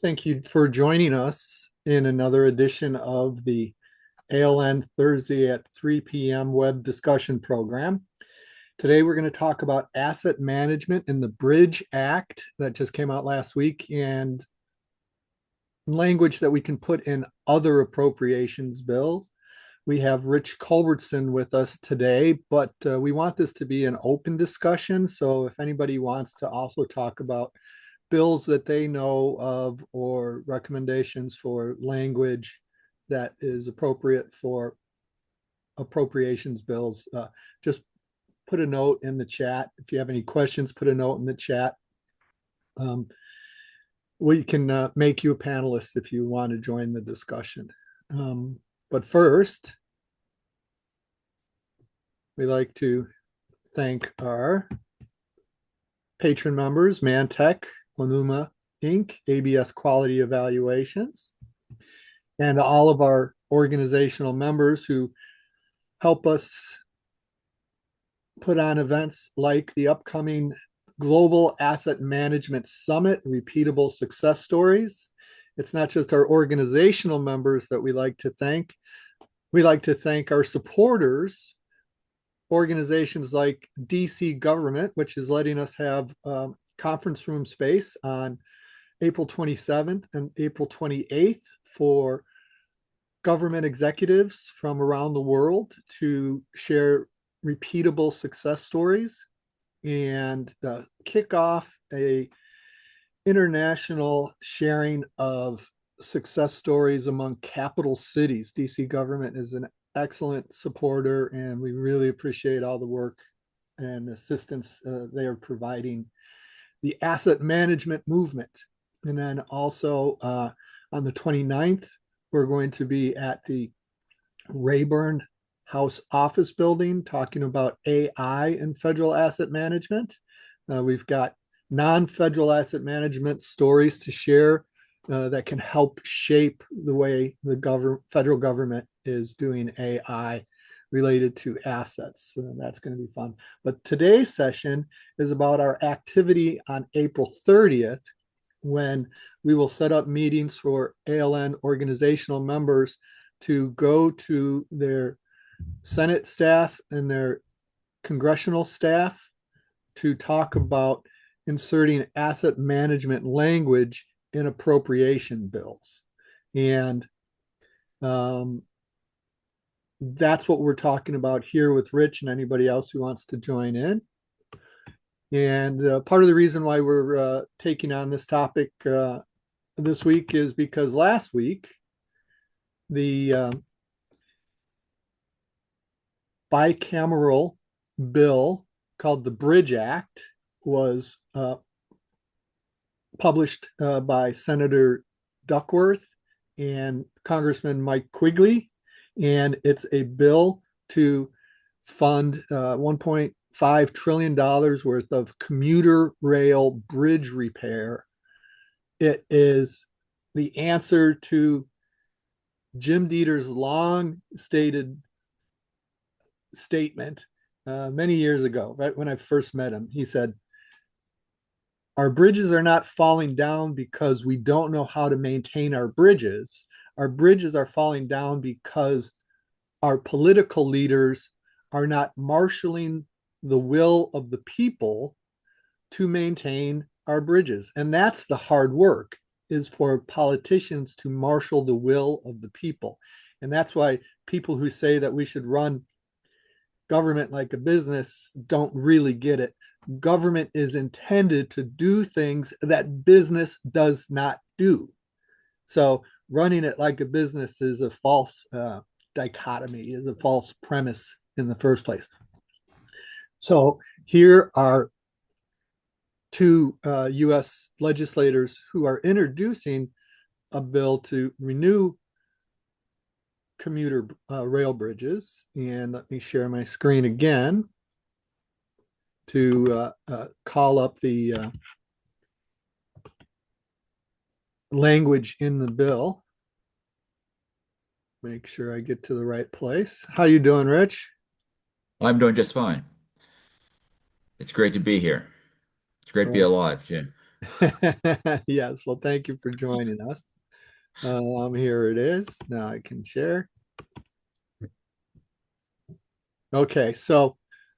Thank you for joining us in another edition of the ALN Thursday at 3 p.m. web discussion program. Today, we're going to talk about asset management in the Bridge Act that just came out last week and language that we can put in other appropriations bills. We have Rich Culbertson with us today, but we want this to be an open discussion. So if anybody wants to also talk about bills that they know of or recommendations for language that is appropriate for appropriations bills, just put a note in the chat. If you have any questions, put a note in the chat. We can make you a panelist if you want to join the discussion. But first, we like to thank our patron members, Mantech, Onuma Inc., ABS Quality Evaluations, and all of our organizational members who help us put on events like the upcoming Global Asset Management Summit, Repeatable Success Stories. It's not just our organizational members that we like to thank. We like to thank our supporters, organizations like DC Government, which is letting us have conference room space on April 27th and April 28th for government executives from around the world to share repeatable success stories and kick off a international sharing of success stories among capital cities. DC Government is an excellent supporter, and we really appreciate all the work and assistance they are providing the asset management movement. And then also on the 29th, we're going to be at the Rayburn House Office Building talking about AI and federal asset management. We've got non-federal asset management stories to share that can help shape the way the federal government is doing AI related to assets. So that's going to be fun. But today's session is about our activity on April 30th, when we will set up meetings for ALN organizational members to go to their Senate staff and their congressional staff to talk about inserting asset management language in appropriation bills. And that's what we're talking about here with Rich and anybody else who wants to join in. And part of the reason why we're taking on this topic this week is because last week, the bicameral bill called the Bridge Act was published by Senator Duckworth and Congressman Mike Quigley. And it's a bill to fund $1.5 trillion worth of commuter rail bridge repair. It is the answer to Jim Dieter's long stated statement many years ago, right when I first met him. He said, "Our bridges are not falling down because we don't know how to maintain our bridges. Our bridges are falling down because our political leaders are not marshaling the will of the people to maintain our bridges." And that's the hard work, is for politicians to marshal the will of the people. And that's why people who say that we should run government like a business don't really get it. Government is intended to do things that business does not do. So running it like a business is a false dichotomy, is a false premise in the first place. So here are two U.S. legislators who are introducing a bill to renew commuter rail bridges. And let me share my screen again to call up the language in the bill. Make sure I get to the right place. How you doing, Rich? I'm doing just fine. It's great to be here. It's great to be Well, alive, Jim. Yes, well, thank you for joining us. Here it is. Now I can share. Okay, so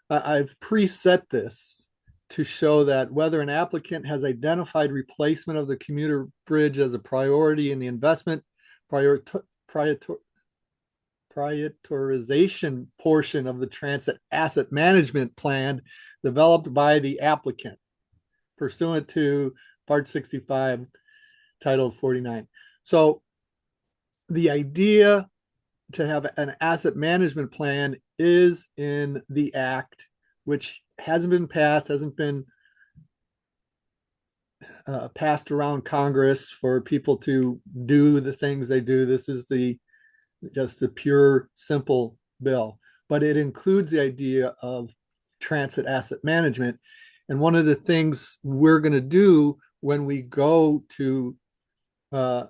I've preset this to show that whether an applicant has identified replacement of the commuter bridge as a priority in the investment prior, prior, prioritization portion of the transit asset management plan developed by the applicant pursuant to Part 65, Title 49. So the idea to have an asset management plan is in the act, which hasn't been passed, hasn't been passed around Congress for people to do the things they do. This is the just the pure, simple bill, but it includes the idea of transit asset management. And one of the things we're going to do when we go to uh,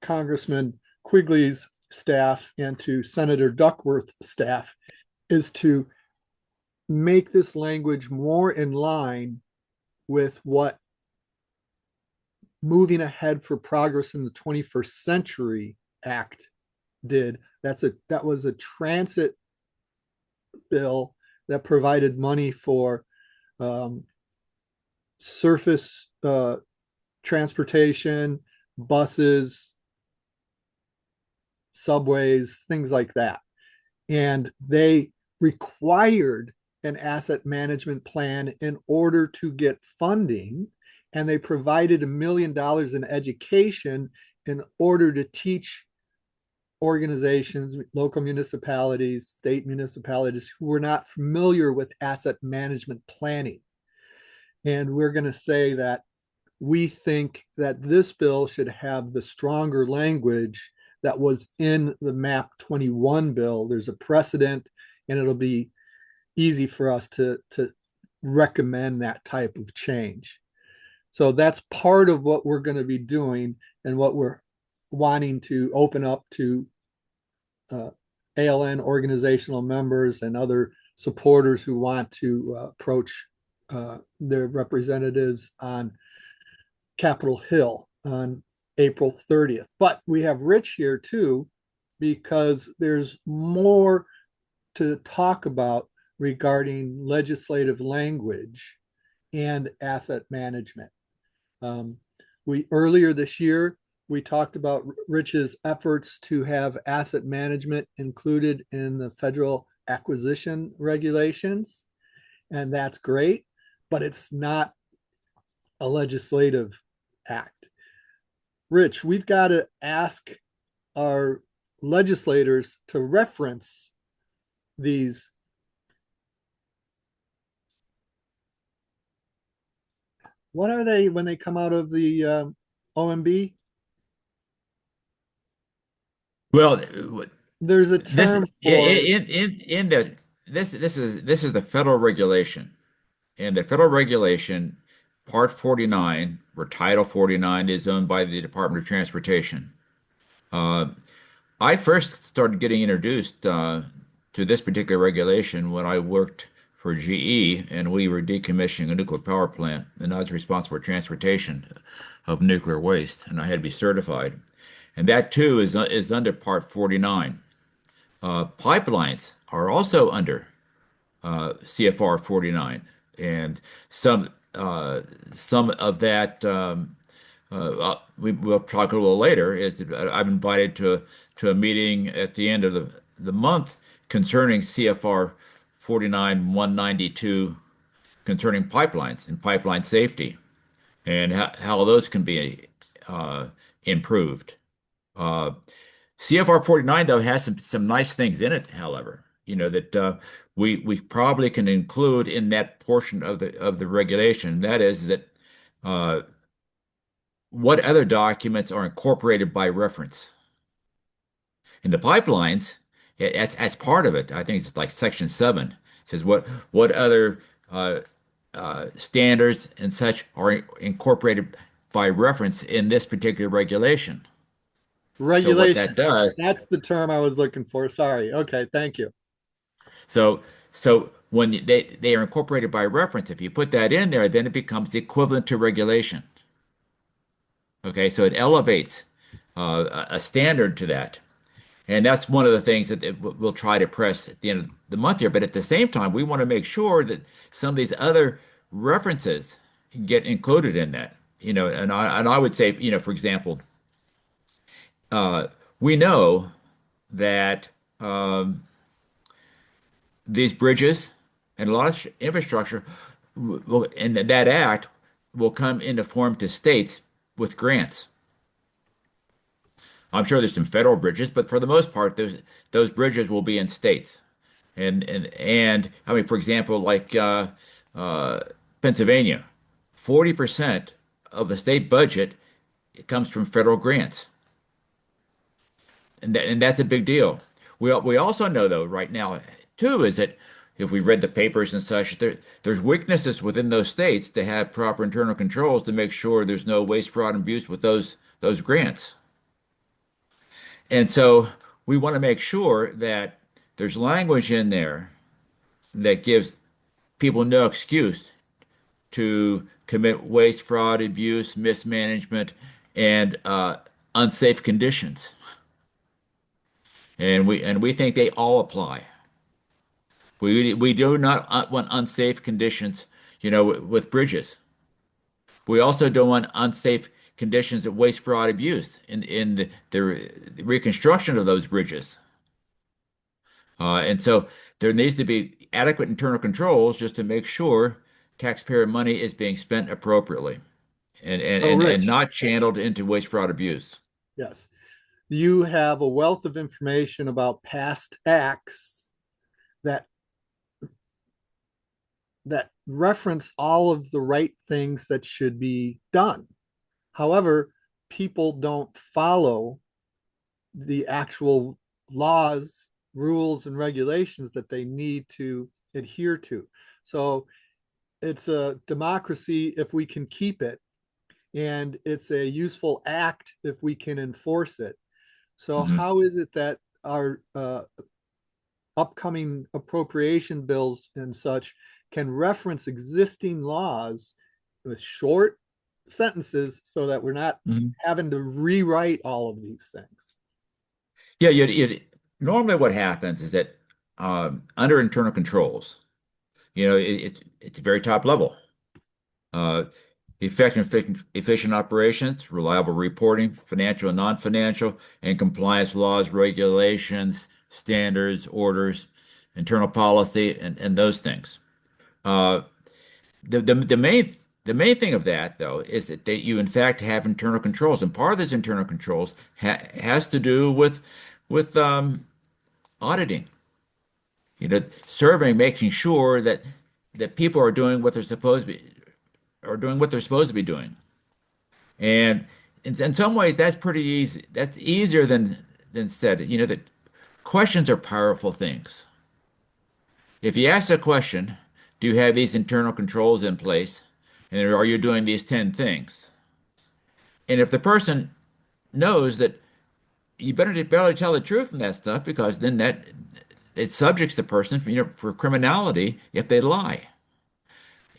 Congressman Quigley's staff and to Senator Duckworth's staff is to make this language more in line with what moving ahead for progress in the 21st century act did. That was a transit bill that provided money for um, surface transportation, buses, subways, things like that. And they required an asset management plan in order to get funding. And they provided $1 million in education in order to teach organizations, local municipalities, state municipalities who were not familiar with asset management planning. And we're going to say that we think that this bill should have the stronger language that was in the MAP 21 bill. There's a precedent, and it'll be easy for us to recommend that type of change. So that's part of what we're going to be doing and what we're wanting to open up to ALN organizational members and other supporters who want to approach their representatives on Capitol Hill on April 30th. But we have Rich here too, because there's more to talk about regarding legislative language and asset management. We earlier this year, we talked about Rich's efforts to have asset management included in the federal acquisition regulations, and that's great, but it's not a legislative act. Rich, we've got to ask our legislators to reference these. What are they when they come out of the OMB? Well, There's a this term for in the this is the federal regulation, and the federal regulation, Part 49 or Title 49 is owned by the Department of Transportation. Uh, I first started getting introduced to this particular regulation when I worked for GE, and we were decommissioning a nuclear power plant, and I was responsible for transportation of nuclear waste, and I had to be certified. And that too is under Part 49. Pipelines are also under CFR 49, and some some of that we'll talk a little later. Is that I'm invited to a meeting at the end of the month concerning CFR 49 192 concerning pipelines and pipeline safety and how those can be improved. Uh, CFR 49 though has some nice things in it, however, that we probably can include in that portion of the regulation. That is that uh, what other documents are incorporated by reference in the pipelines. As part of it. I think it's like Section 7 says what other standards and such are incorporated by reference in this particular regulation. So what that regulation. does. That's the term I was looking for. Sorry. Okay, thank you. So when they are incorporated by reference, if you put that in there, then it becomes equivalent to regulation. Okay, so it elevates a standard to that. And that's one of the things that we'll try to press at the end of the month here. But at the same time, we want to make sure that some of these other references get included in that. And I would say, for example, uh, we know that these bridges and a lot of infrastructure will, and that act will come into form to states with grants. I'm sure there's some federal bridges, but for the most part, those bridges will be in states. And I mean, for example, like uh, Pennsylvania, 40% of the state budget comes from federal grants, and that's a big deal. We also know though right now too is that if we read the papers and such, there's weaknesses within those states to have proper internal controls to make sure there's no waste, fraud, and abuse with those grants. And so we want to make sure that there's language in there that gives people no excuse to commit waste, fraud, abuse, mismanagement, and unsafe conditions. And we think they all apply. We do not want unsafe conditions, with bridges. We also don't want unsafe conditions of waste, fraud, abuse in the reconstruction of those bridges. And so there needs to be adequate internal controls just to make sure taxpayer money is being spent appropriately and, and, So, and, and Rich, not channeled into waste, fraud, abuse. yes, you have a wealth of information about past acts that reference all of the right things that should be done. However, people don't follow the actual laws, rules, and regulations that they need to adhere to. So it's a democracy if we can keep it, and it's a useful act if we can enforce it. So, Hmm. how is it that our upcoming appropriation bills and such can reference existing laws with short sentences so that we're not Hmm. having to rewrite all of these things? Yeah, normally what happens is that under internal controls, it's very top level. Uh, efficient operations, reliable reporting, financial and non-financial, and compliance laws, regulations, standards, orders, internal policy, and those things. Uh, the main thing of that though is that you in fact have internal controls, and part of those internal controls has to do with auditing. Surveying, making sure that people are doing what they're supposed to be, are doing what they're supposed to be doing. And in some ways, that's pretty easy. That's easier than said. That questions are powerful things. If you ask a question, do you have these internal controls in place? And are you doing these 10 things? And if the person knows that you better tell the truth in that stuff because then that it subjects the person for criminality if they lie.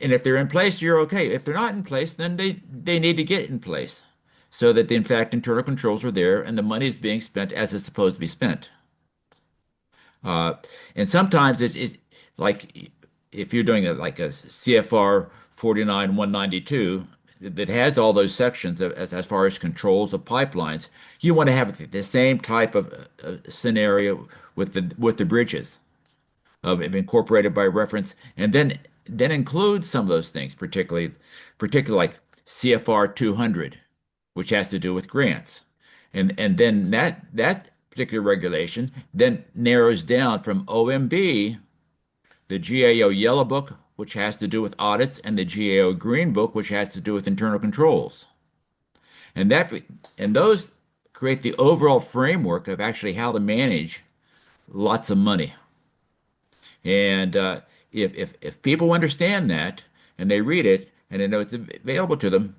And if they're in place, you're okay. If they're not in place, then they need to get in place so that in fact internal controls are there and the money is being spent as it's supposed to be spent. Uh, and sometimes it's like if you're doing like a CFR 49192 that has all those sections as far as controls of pipelines, you want to have the same type of scenario with the bridges of incorporated by reference, and then include some of those things, particularly like CFR 200, which has to do with grants, and then that particular regulation then narrows down from OMB, the GAO Yellow Book, which has to do with audits, and the GAO Green Book, which has to do with internal controls, and those create the overall framework of actually how to manage lots of money. And if people understand that and they read it and they know it's available to them,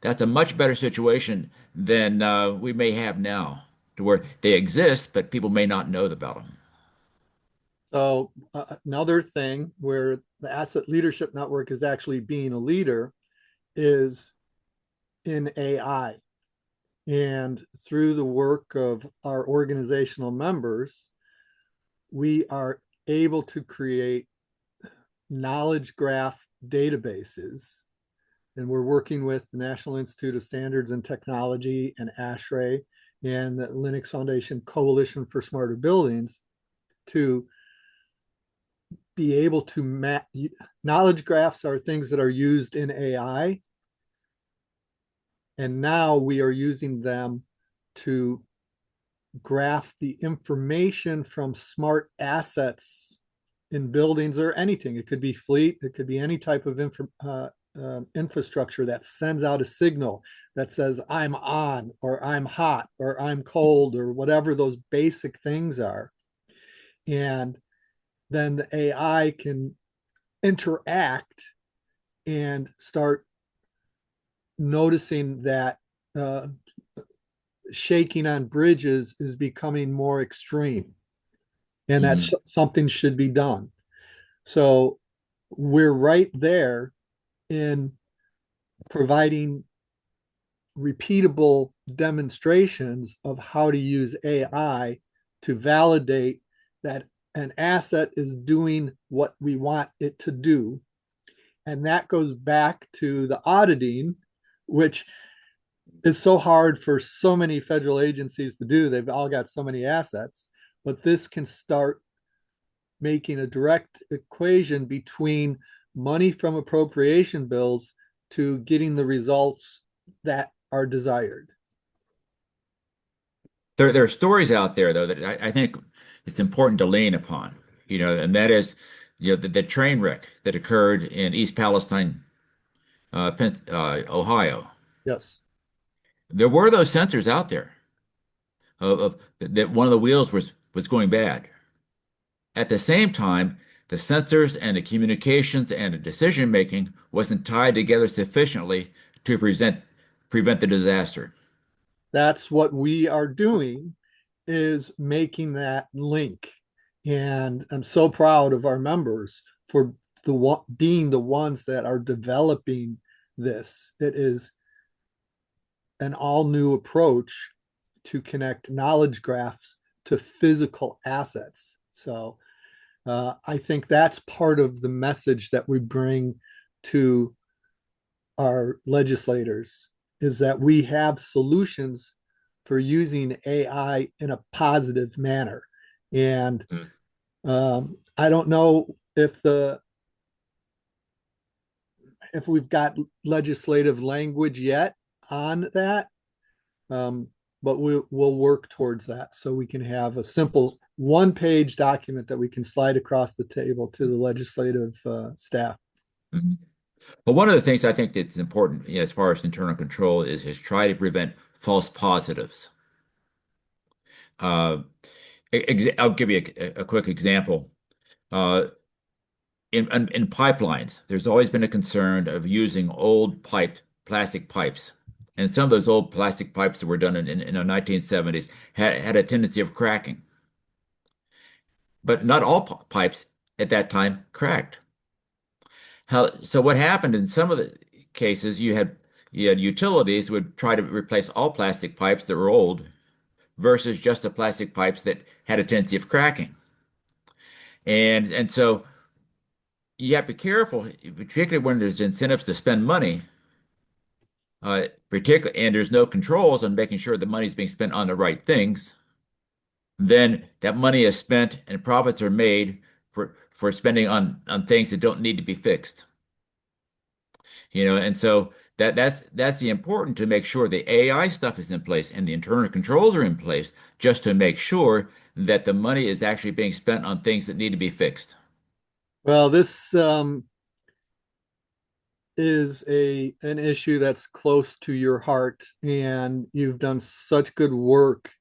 that's a much better situation than we may have now, to where they exist, but people may not know about them. So another thing where the Asset Leadership Network is actually being a leader is in AI. And through the work of our organizational members, we are able to create knowledge graph databases. And we're working with the National Institute of Standards and Technology and ASHRAE and the Linux Foundation Coalition for Smarter Buildings to be able to map. Knowledge graphs are things that are used in AI. And now we are using them to graph the information from smart assets in buildings or anything. It could be fleet, it could be any type of infrastructure that sends out a signal that says, I'm on, or I'm hot, or I'm cold, or whatever those basic things are. And then the AI can interact and start noticing that shaking on bridges is becoming more extreme and that Mhm. something should be done. So we're right there in providing repeatable demonstrations of how to use AI to validate that an asset is doing what we want it to do. And that goes back to the auditing, which is so hard for so many federal agencies to do. They've all got so many assets, but this can start making a direct equation between money from appropriation bills to getting the results that are desired. There are stories out there though that I think it's important to lean upon, and that is, the train wreck that occurred in East Palestine, Ohio. Yes. There were those sensors out there of that one of the wheels was going bad. At the same time, the sensors and the communications and the decision making wasn't tied together sufficiently to prevent the disaster. That's what we are doing is making that link. And I'm so proud of our members for being the ones that are developing this. It is an all new approach to connect knowledge graphs to physical assets. So I think that's part of the message that we bring to our legislators is that we have solutions for using AI in a positive manner. And Mm. I don't know if we've got legislative language yet on that, um, but we'll work towards that so we can have a simple one-page document that we can slide across the table to the legislative staff. Mhm. But one of the things I think that's important, as far as internal control is try to prevent false positives. Uh, I'll give you a quick example. Uh, in pipelines, there's always been a concern of using old plastic pipes. And some of those old plastic pipes that were done in the 1970s had a tendency of cracking. But not all pipes at that time cracked. So what happened in some of the cases, you had utilities would try to replace all plastic pipes that were old versus just the plastic pipes that had a tendency of cracking. And so you have to be careful, particularly when there's incentives to spend money, particularly, and there's no controls on making sure the money is being spent on the right things. Then that money is spent and profits are made for spending on things that don't need to be fixed. And so that's the important to make sure the AI stuff is in place and the internal controls are in place just to make sure that the money is actually being spent on things that need to be fixed. Well, this is an issue that's close to your heart, and you've done such good work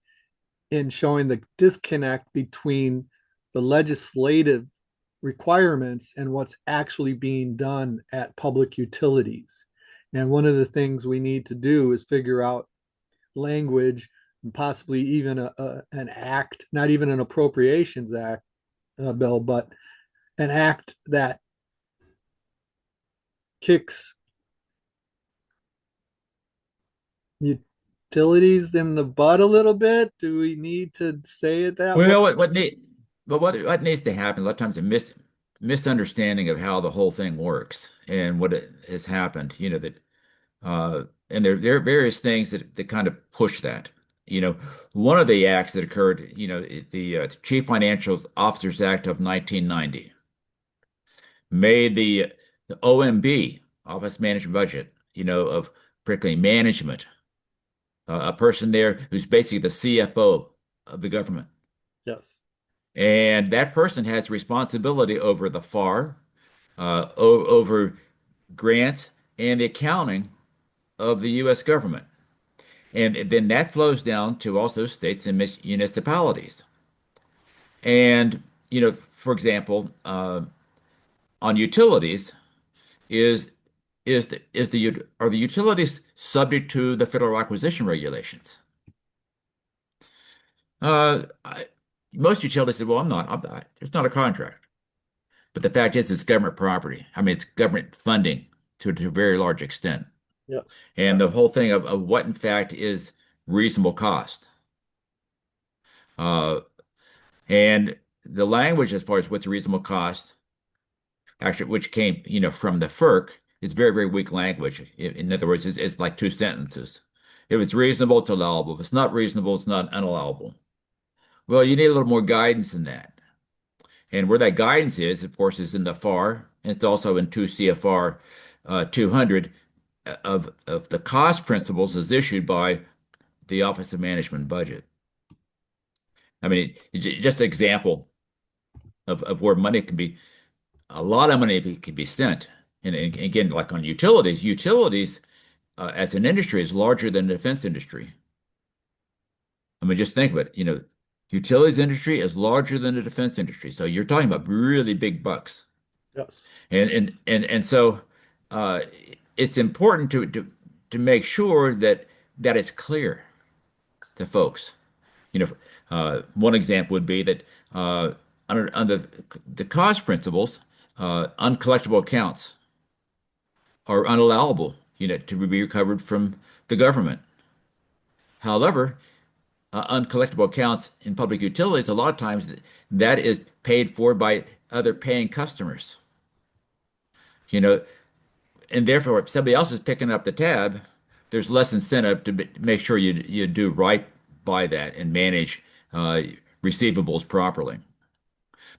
in showing the disconnect between the legislative requirements and what's actually being done at public utilities. And one of the things we need to do is figure out language and possibly even an act, not even an appropriations act, bill, but an act that kicks utilities in the butt a little bit. Do we need to say it that way? Well, what needs to happen? A lot of times a misunderstanding of how the whole thing works and what has happened. And there are various things that kind of push that. One of the acts that occurred, the Chief Financial Officers Act of 1990 made the OMB, Office Management Budget, of particularly management, a person there who's basically the CFO of the government. Yes. And that person has responsibility over the FAR, over grants, and the accounting of the U.S. government. And then that flows down to also states and municipalities. And, for example, on utilities, is are the utilities subject to the federal acquisition regulations? I, most utilities say, well, I'm not. It's not a contract. But the fact is, it's government property. I mean, it's government funding to a very large extent. Yes. And the whole thing of what, in fact, is reasonable cost. Uh, and the language as far as what's a reasonable cost, actually, which came, from the FERC, is very, very weak language. In other words, it's like two sentences. If it's reasonable, it's allowable. If it's not reasonable, it's not unallowable. Well, you need a little more guidance than that. And where that guidance is, of course, is in the FAR, and it's also in 2 CFR 200 of the cost principles is issued by the Office of Management and Budget. I mean, just an example of where money can be, a lot of money can be spent. And again, like on utilities as an industry is larger than the defense industry. I mean, just think about it. Utilities industry is larger than the defense industry. So you're talking about really big bucks. Yes. And so uh, it's important to make sure that it's clear to folks. One example would be that under the cost principles, uncollectible accounts are unallowable, to be recovered from the government. However, uncollectible accounts in public utilities, a lot of times that is paid for by other paying customers. You know, and therefore, if somebody else is picking up the tab, there's less incentive to make sure you do right by that and manage uh, receivables properly.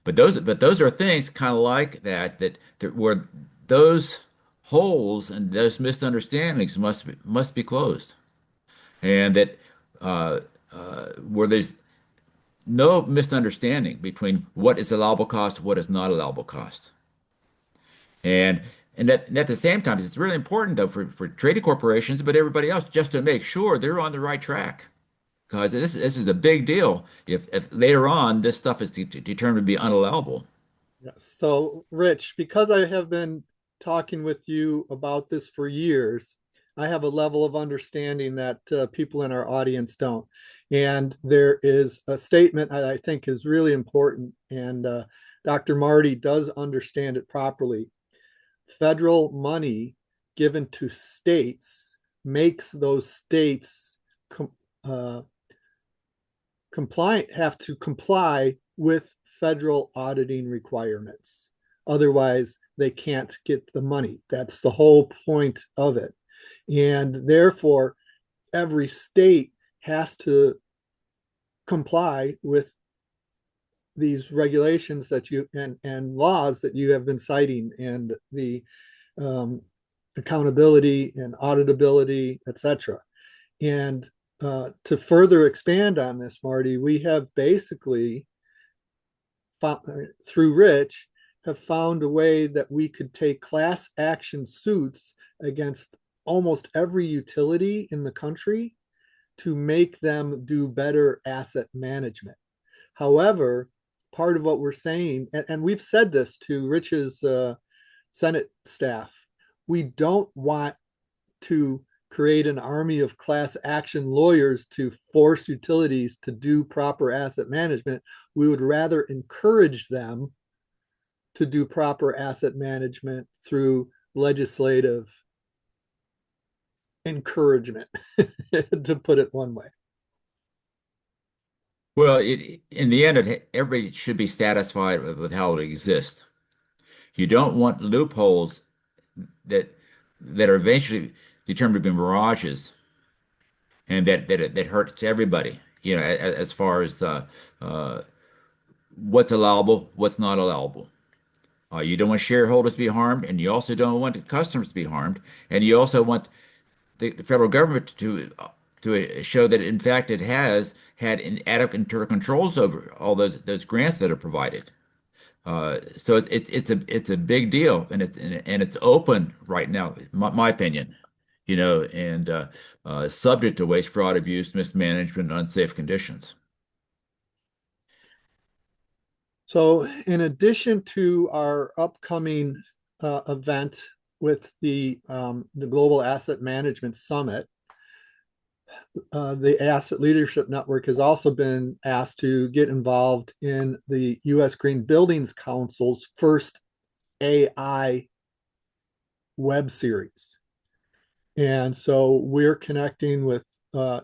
But those are things kind of like that where those holes and those misunderstandings must be closed, and that uh, where there's no misunderstanding between what is allowable cost, what is not allowable cost. And and at the same time, it's really important though for trading corporations, but everybody else, just to make sure they're on the right track. Because this is a big deal if later on this stuff is determined to be unallowable. Yes. So, Rich, because I have been talking with you about this for years, I have a level of understanding that people in our audience don't. And there is a statement I think is really important, and Dr. Marty does understand it properly. Federal money given to states makes those states com uh, have to comply with federal auditing requirements. Otherwise, they can't get the money. That's the whole point of it. And therefore, every state has to comply with these regulations that you and laws that you have been citing, and the um, accountability and auditability, etc. And to further expand on this, Marty, we have basically through Rich have found a way that we could take class action suits against almost every utility in the country to make them do better asset management. However, part of what we're saying, and we've said this to Rich's Senate staff, we don't want to create an army of class action lawyers to force utilities to do proper asset management. We would rather encourage them to do proper asset management through legislative encouragement, to put it one way. Well, in the end, everybody should be satisfied with how it exists. You don't want loopholes that that are eventually determined to be mirages, and that hurts everybody. You know, as far as uh, what's allowable, what's not allowable. You don't want shareholders to be harmed, and you also don't want customers to be harmed, and you also want the federal government to show that in fact it has had adequate internal controls over all those grants that are provided. So it's a big deal, and it's open right now, my opinion, you know, and subject to waste, fraud, abuse, mismanagement, and unsafe conditions. So, in addition to our upcoming event with the Global Asset Management Summit, the Asset Leadership Network has also been asked to get involved in the U.S. Green Buildings Council's first AI web series. And so we're connecting with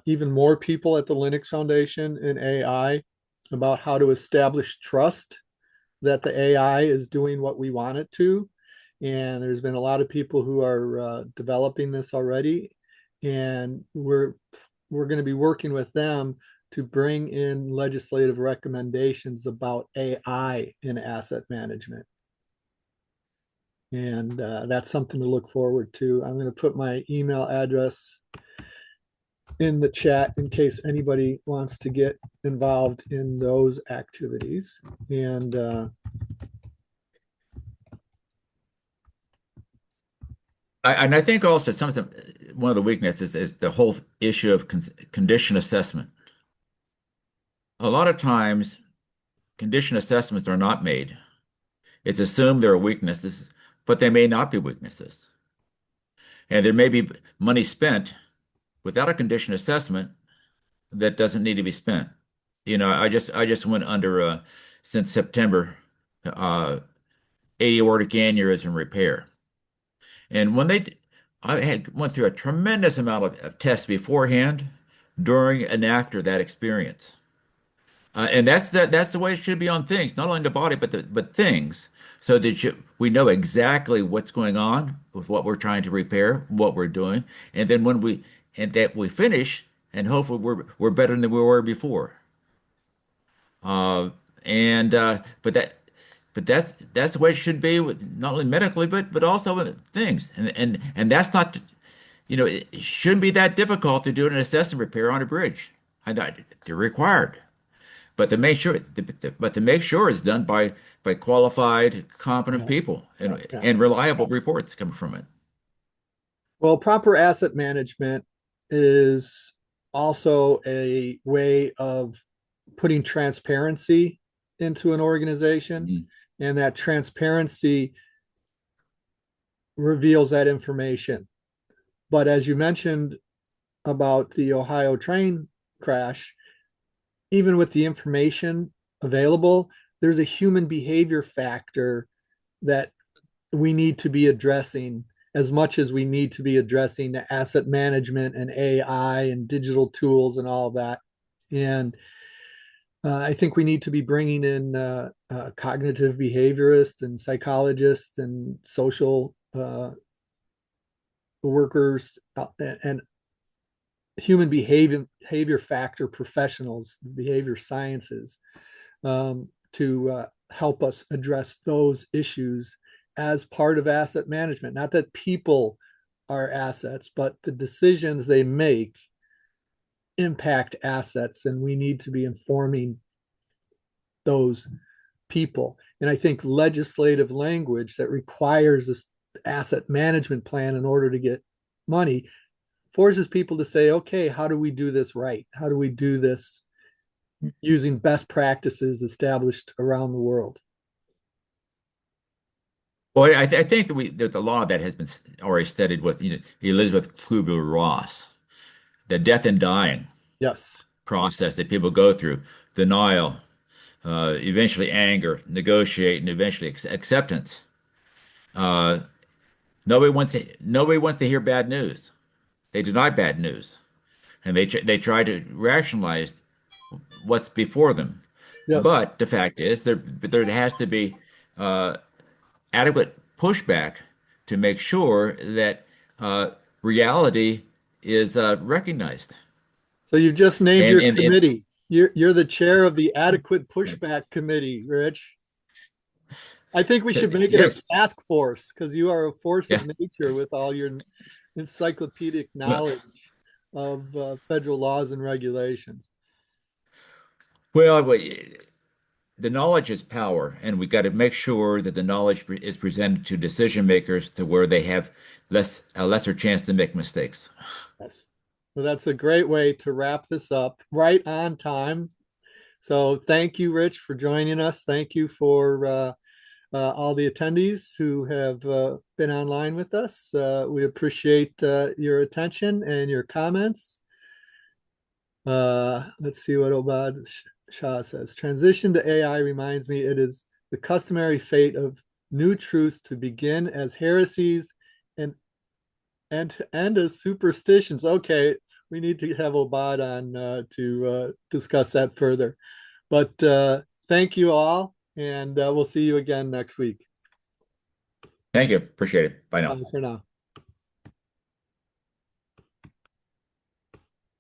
even more people at the Linux Foundation in AI about how to establish trust that the AI is doing what we want it to. And there's been a lot of people who are developing this already. And we're going to be working with them to bring in legislative recommendations about AI in asset management. And that's something to look forward to. I'm going to put my email address in the chat in case anybody wants to get involved in those activities. And And I think also something one of the weaknesses is the whole issue of condition assessment. A lot of times, condition assessments are not made. It's assumed there are weaknesses, but they may not be weaknesses. And there may be money spent without a condition assessment that doesn't need to be spent. You know, I just went under since September, uh, aortic aneurysm repair. And I had went through a tremendous amount of tests beforehand, during, and after that experience. And that's the way it should be on things, not only the body, but things, so that we know exactly what's going on with what we're trying to repair, what we're doing, and then that we finish, and hopefully we're better than we were before. Uh, and but that's the way it should be with not only medically but also with things, and that's not, you know, it shouldn't be that difficult to do an assessment repair on a bridge. They're required. But to make sure it's done by qualified, competent yeah, people yeah. and reliable reports coming from it. Well, proper asset management is also a way of putting transparency into an organization, Mhm. and that transparency reveals that information. But as you mentioned about the Ohio train crash, even with the information available, there's a human behavior factor that we need to be addressing as much as we need to be addressing the asset management and AI and digital tools and all of that. And I think we need to be bringing in cognitive behaviorists and psychologists and social workers and human behavior factor professionals, behavior sciences, to help us address those issues as part of asset management. Not that people are assets, but the decisions they make impact assets, and we need to be informing those people. And I think legislative language that requires this asset management plan in order to get money forces people to say, okay, how do we do this right? How do we do this using best practices established around the world? Well, I think that a lot of that has been already studied with Elizabeth Kubler-Ross, the death and dying Yes. process that people go through, denial, eventually anger, negotiate, and eventually acceptance. Uh, nobody wants to hear bad news. They deny bad news, and they try to rationalize what's before them. Yes. But the fact is, there has to be uh, adequate pushback to make sure that uh, reality is recognized. So you've just named And your and committee. You're the chair of the Adequate Pushback Committee, Rich. I think we should make it a yes, task force because you are a force yeah. of nature with all your encyclopedic Well, knowledge of federal laws and regulations. well, the knowledge is power, and we got to make sure that the knowledge is presented to decision makers to where they have a lesser chance to make mistakes. Yes. Well, that's a great way to wrap this up right on time. So thank you, Rich, for joining us. Thank you for all the attendees who have been online with us. We appreciate your attention and your comments. Let's see what Obad Shah says. Transition to AI reminds me it is the customary fate of new truths to begin as heresies and to end as superstitions. Okay, we need to have Obad on to discuss that further. But thank you all, and we'll see you again next week. Thank you. Appreciate it. Bye now. Bye for now.